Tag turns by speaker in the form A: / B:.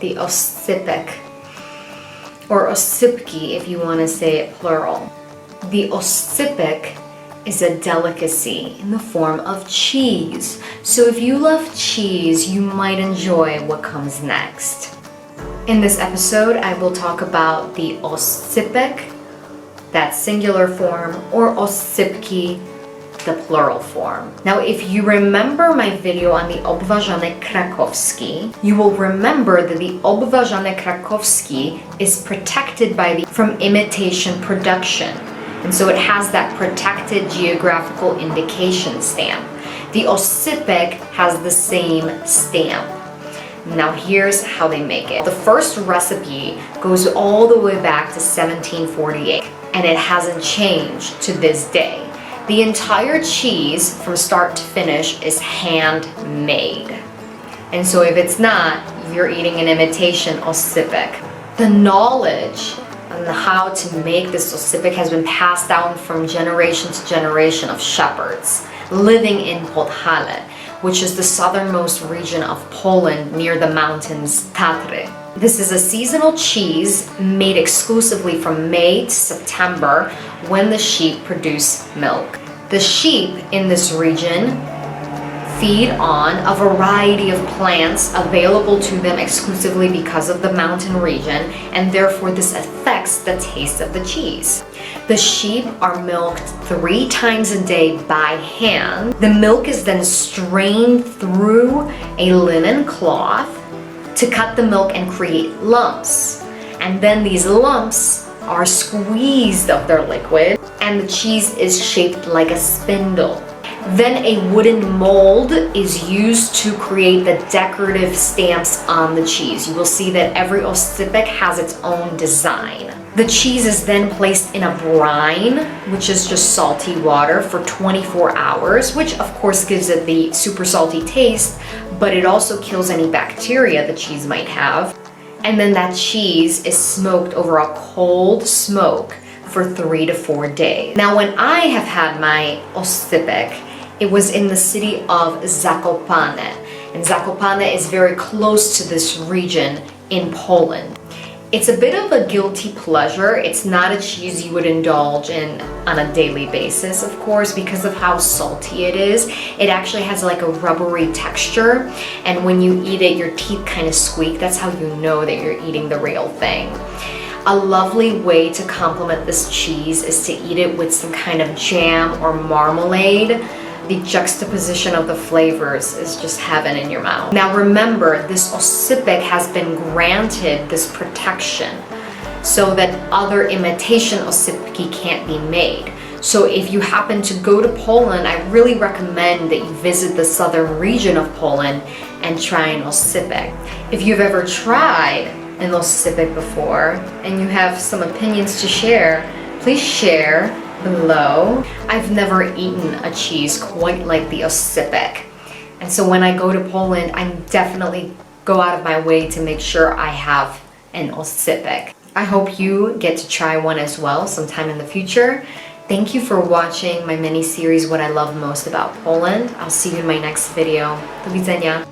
A: the Oscypek, or Oscypki if you want to say it plural. The Oscypek is a delicacy in the form of cheese. So if you love cheese, you might enjoy what comes next. In this episode, I will talk about the Oscypek, that singular form, or Oscypki, the plural form. Now, if you remember my video on the obwarzane krakowski, you will remember that the obwarzane krakowski is protected from imitation production. And so it has that protected geographical indication stamp. The Oscypek has the same stamp. Now here's how they make it. The first recipe goes all the way back to 1748, and it hasn't changed to this day. The entire cheese from start to finish is handmade. And so if it's not, you're eating an imitation Oscypek. The knowledge on how to make this Oscypek has been passed down from generation to generation of shepherds living in Podhale, which is the southernmost region of Poland near the mountains Tatry. This is a seasonal cheese made exclusively from May to September when the sheep produce milk. The sheep in this region feed on a variety of plants available to them exclusively because of the mountain region, and therefore this affects the taste of the cheese. The sheep are milked 3 times a day by hand. The milk is then strained through a linen cloth to cut the milk and create lumps. And then these lumps are squeezed of their liquid, and the cheese is shaped like a spindle. Then a wooden mold is used to create the decorative stamps on the cheese. You will see that every Oscypek has its own design. The cheese is then placed in a brine, which is just salty water, for 24 hours, which of course gives it the super salty taste, but it also kills any bacteria the cheese might have. And then that cheese is smoked over a cold smoke for 3 to 4 days. Now, when I have had my Oscypek, it was in the city of Zakopane. And Zakopane is very close to this region in Poland. It's a bit of a guilty pleasure. It's not a cheese you would indulge in on a daily basis, of course, because of how salty it is. It actually has like a rubbery texture, and when you eat it, your teeth kind of squeak. That's how you know that you're eating the real thing. A lovely way to complement this cheese is to eat it with some kind of jam or marmalade. The juxtaposition of the flavors is just heaven in your mouth. Now remember, this Oscypek has been granted this protection so that other imitation Oscypki can't be made. So if you happen to go to Poland, I really recommend that you visit the southern region of Poland and try an Oscypek. If you've ever tried an Oscypek before and you have some opinions to share, please share below. I've never eaten a cheese quite like the Oscypek, and so when I go to Poland, I definitely go out of my way to make sure I have an Oscypek. I hope you get to try one as well sometime in the future. Thank you for watching my mini series, What I Love Most About Poland. I'll see you in my next video. Do widzenia.